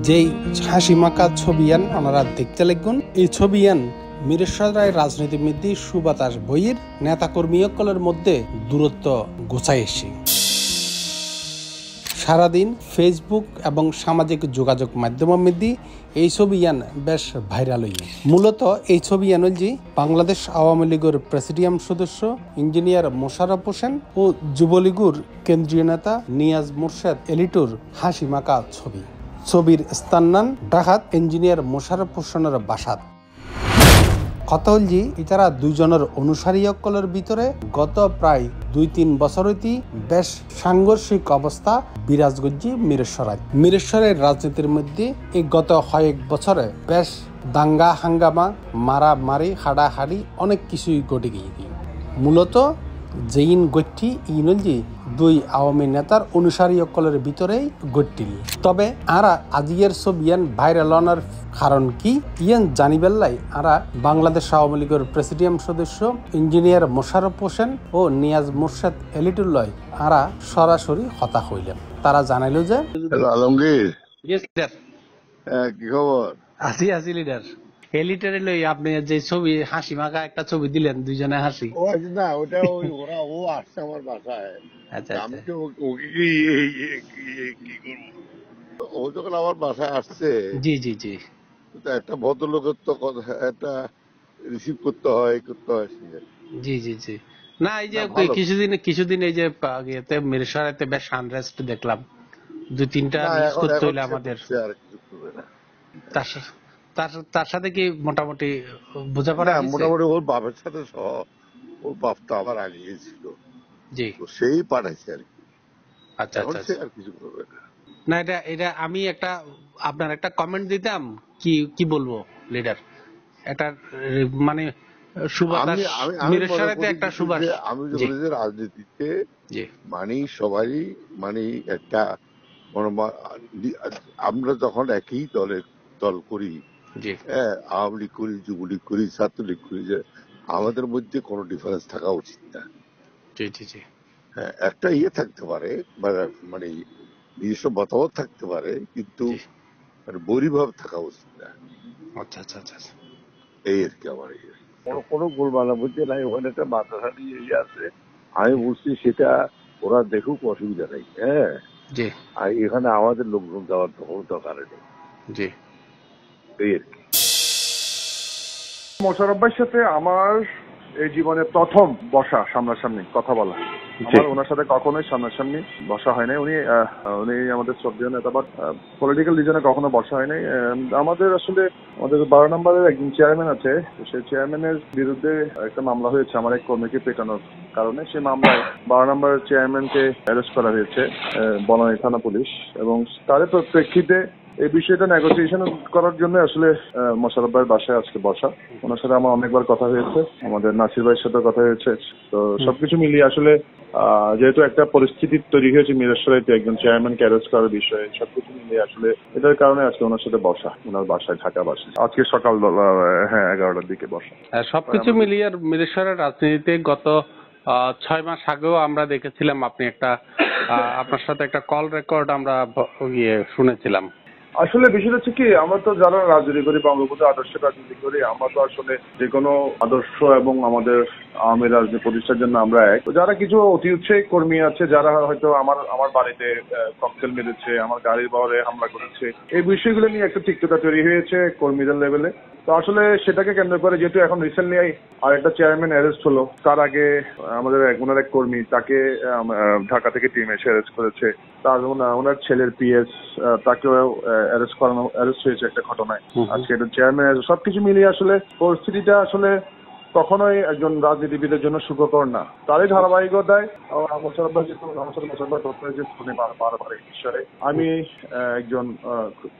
যেই হাসিমাখা ছবিয়ান ওনারা দেখতে লাগুন এই ছবিয়ান মিরেশ্বর রায় রাজনীতিবিদ সুবাতাস বইয়ের নেতাকর্মী সকলের মধ্যে দূরত্ব গোছায় এসে সারাদিন ফেসবুক এবং সামাজিক যোগাযোগ মাধ্যমের মধ্যে এই ছবিয়ান বেশ ভাইরাল হইল। মূলত এই ছবিয়ান যে বাংলাদেশ আওয়ামী লীগের প্রেসিডিয়াম সদস্য ইঞ্জিনিয়ার মোশাররফ হোসেন ও যুবলীগের কেন্দ্রীয় নেতা নিয়াজ মোরশেদ এলিটুর হাসিমাখা ছবির স্থান নান ঢাকাত ইঞ্জিনিয়ার মোশাররফ হোসেনের বাসাত। কথা হল যে ইতারা দুইজনের অনুসারী সকলের ভিতরে গত প্রায় 2-3 বছর হইতে বেশ সাংঘর্ষিক অবস্থা বিরাজ করছে মিরেশ্বরের রাজনীতির মধ্যে এই গত কয়েক বছরে বেশ দাঙ্গা হাঙ্গামা মারামারি হাডাহাডি অনেক কিছুই ঘটে গিয়েছে। মূলত যেইন গঠি ইনল যে দুই আওয়ামী নেতার অনুসারী সকলের ভিতরেই গঠিল। তবে আরা আজিয়ের ছবিয়ান ভাইরাল হওয়ার কারণ কি ইয়ান জানিবেল্লাই আরা বাংলাদেশ আওয়ামী লীগের প্রেসিডিয়াম সদস্য ইঞ্জিনিয়ার মোশাররফ হোসেন ও নিয়াজ মোরশেদ এলিটুল্লয় আরা সরাসরি হতা হইলেন। তারা জানাইল যে আলমগীর কি খবর? আসি লিডার এলিটারে লই আপনি যে ছবি হাসিমাখা একটা ছবি দিলেন দুইজনে হাসি না ওটা ওরা ও আসছে আমার বাসায়। আচ্ছা আমি তো ওকে কি করবো, ও যখন আমার বাসায় আসছে জি জি জি একটা ভদ্রলোকের তো একটা রিসিভ করতে হয় জি জি জি না এই যে কিছুদিন এই যে মিরসরাইতে বেশ আনরেস্ট দেখলাম 2-3টা মিস করতে হইলে আমাদের আর কিছু করবে না। তার সাথে কি মোটামুটি বোঝাপড়া মোটামুটি ওর বাপের সাথে সহ ওর বাপ তো আবার আগিয়ে ছিল, জি সেই পাঠাইছে আর কি। আচ্ছা আচ্ছা আর কিছু করবে না। না এটা আমি একটা আপনার একটা কমেন্ট দিতাম কি বলবো লিডার একটা মানে সুবাতাস মিরসরাইতে একটা সুবাস আমি বলি যে রাজনীতিতে মানে সবাই মানে একটা আমরা যখন একই দল করি, আওয়ামী লীগ করি, যুবলীগ করি, ছাত্রলীগ করি, যে আমাদের মধ্যে কোনো ডিফারেন্স থাকা উচিত না। হ্যাঁ, একটা থাকতে পারে মানে নিজস্ব মতামত থাকতে পারে, কিন্তু মানে বৈরীভাব থাকা উচিত না। আচ্ছা আচ্ছা আচ্ছা এই আর কি আমার কোনো গোলমালা বলতে নাই। ওখানে একটা মাদ্রাসা নিয়ে আছে, আমি বলছি সেটা ওরা দেখুক, অসুবিধা নেই। হ্যাঁ, আর এখানে আমাদের লোকজন যাওয়ার কোনো দরকার নেই। এই আর কি। মোশাররফ ভাইয়ের সাথে আমার এই জীবনে প্রথম বসা, সামনাসামনি কথা বলা। আমার ওনার সাথে কখনোই সামনাসামনি বসা হয় নাই। উনি আমাদের শ্রদ্ধেয় নেতা, বাট পলিটিক্যাল রিজনে কখনো বসা হয় নাই। আমাদের 12 নম্বরের একজন চেয়ারম্যান আছে, সেই চেয়ারম্যানের বিরুদ্ধে একটা মামলা হয়েছে আমার এক কর্মীকে পেটানোর কারণে। সেই মামলায় 12 নম্বরের চেয়ারম্যানকে অ্যারেস্ট করা হয়েছে বনানী থানা পুলিশ, এবং তার প্রেক্ষিতে এই বিষয়টা নেগোসিয়েশন করার জন্য আসলে মোশাররফ ভাইয়ের বাসায় আজকে বসা। ওনার সাথে আমার অনেকবার কথা হয়েছে, আমাদের নাসির ভাইয়ের সাথে কথা হয়েছে। তো সবকিছু মিলিয়ে আসলে যেহেতু একটা পরিস্থিতি তৈরি হয়েছে মিরসরাইতে একজন চেয়ারম্যানকে অ্যারেস্ট করার বিষয়ে, সবকিছু মিলিয়ে আসলে এটার কারণে আজকে ওনার সাথে বসা, ওনার বাসায়, ঢাকা বাসায়, আজকে সকাল 11টার দিকে বসা। সবকিছু মিলিয়ে মিরসরাইয়ের রাজনীতিতে গত 6 মাস আগেও আমরা দেখেছিলাম আপনি আপনার সাথে একটা কল রেকর্ড আমরা শুনেছিলাম। আসলে বিষয়টা হচ্ছে কি, আমরা তো যারা রাজনীতি করি, বঙ্গবন্ধু আদর্শের রাজনীতি করি, আমরা তো আসলে যে কোনো আদর্শ এবং আমাদের আওয়ামী রাজনীতি প্রতিষ্ঠার জন্য আমরা এক। যারা কিছু অতি উৎসাহী কর্মী আছে, যারা হয়তো আমার বাড়িতে ককটেল মেরেছে, আমার গাড়ির বহরে হামলা করেছে, এই বিষয়গুলো নিয়ে একটা তিক্ততা তৈরি হয়েছে কর্মীদের লেভেলে। তো আসলে সেটাকে কেন্দ্র করে যেহেতু এখন রিসেন্টলি আরেকটা চেয়ারম্যান অ্যারেস্ট হলো, তার আগে আমাদের ওনার এক কর্মী, তাকে ঢাকা থেকে টিম এসে অ্যারেস্ট করেছে। তার ওনার ছেলের পিএস, তাকেও অ্যারেস্ট হয়েছে একটা ঘটনায়। আজকে একটা চেয়ারম্যান, সবকিছু মিলিয়ে আসলে পরিস্থিতিটা আসলে কখনোই একজন রাজনীতিবিদের জন্য সুখকর না। তারই ধারাবাহিকতায় আমি একজন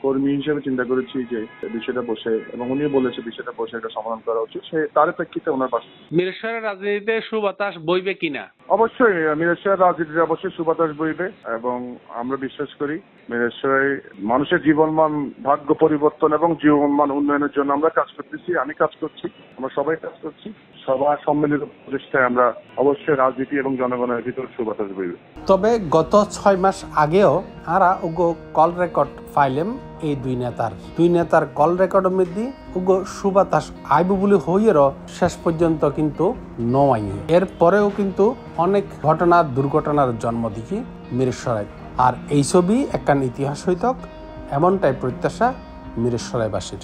কর্মী হিসেবে চিন্তা করেছি যে বিষয়টা বসে, এবং উনিও বলেছে বিষয়টা বসে এটা সমাধান করা উচিত। তার প্রেক্ষিতে ওনার পাশে মিরসরাইয়ের রাজনীতিতে সুবাতাস বইবে কিনা? অবশ্যই মিরসরাইয়ের রাজনীতিতে অবশ্যই সুবাতাস বইবে, এবং আমরা বিশ্বাস করি মিরসরাই মানুষের জীবনমান, ভাগ্য পরিবর্তন এবং জীবনমান উন্নয়নের জন্য আমরা কাজ করতেছি। আমি কাজ করছি, আমরা সবাই কাজ করছি। করছি। সবার সম্মিলিত প্রচেষ্টায় আমরা অবশ্যই রাজনীতি এবং জনগণের ভিতর সুবাতাস বইবে। তবে গত 6 মাস আগেও আরা উগো কল রেকর্ড ফাইলেম এই দুই নেতার কল রেকর্ড মধ্যে উগো সুবাতাস আইব বলে হইয়েরও শেষ পর্যন্ত কিন্তু নয়। এর পরেও কিন্তু অনেক দুর্ঘটনার জন্ম দিকে মিরেশ্বরাই। আর এই ছবি একখান ইতিহাস হইতক এমনটাই প্রত্যাশা মিরেশ্বরাইবাসীর।